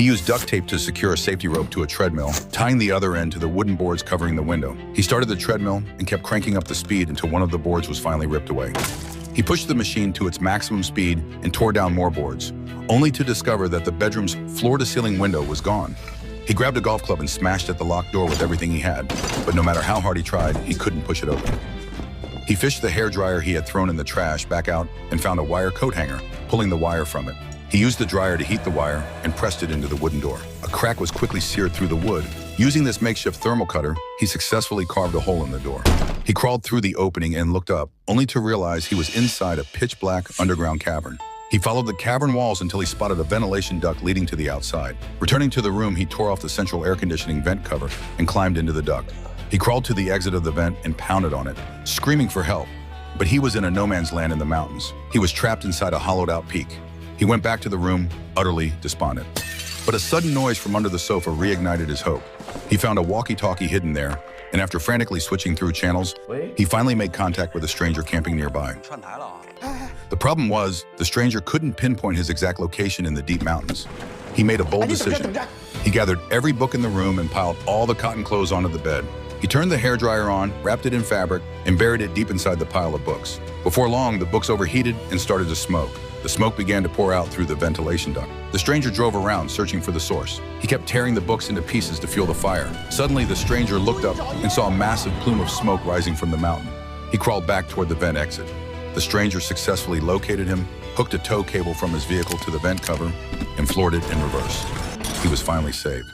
He used duct tape to secure a safety rope to a treadmill, tying the other end to the wooden boards covering the window. He started the treadmill and kept cranking up the speed until one of the boards was finally ripped away. He pushed the machine to its maximum speed and tore down more boards, only to discover that the bedroom's floor-to-ceiling window was gone. He grabbed a golf club and smashed at the locked door with everything he had, but no matter how hard he tried, he couldn't push it open. He fished the hairdryer he had thrown in the trash back out and found a wire coat hanger, pulling the wire from it. He used the dryer to heat the wire and pressed it into the wooden door. A crack was quickly seared through the wood. Using this makeshift thermal cutter, he successfully carved a hole in the door. He crawled through the opening and looked up, only to realize he was inside a pitch-black underground cavern. He followed the cavern walls until he spotted a ventilation duct leading to the outside. Returning to the room, he tore off the central air conditioning vent cover and climbed into the duct. He crawled to the exit of the vent and pounded on it, screaming for help. But he was in a no-man's land in the mountains. He was trapped inside a hollowed-out peak. He went back to the room, utterly despondent. But a sudden noise from under the sofa reignited his hope. He found a walkie-talkie hidden there, and after frantically switching through channels, he finally made contact with a stranger camping nearby. The problem was, the stranger couldn't pinpoint his exact location in the deep mountains. He made a bold decision. He gathered every book in the room and piled all the cotton clothes onto the bed. He turned the hairdryer on, wrapped it in fabric, and buried it deep inside the pile of books. Before long, the books overheated and started to smoke. The smoke began to pour out through the ventilation duct. The stranger drove around, searching for the source. He kept tearing the books into pieces to fuel the fire. Suddenly, the stranger looked up and saw a massive plume of smoke rising from the mountain. He crawled back toward the vent exit. The stranger successfully located him, hooked a tow cable from his vehicle to the vent cover, and floored it in reverse. He was finally saved.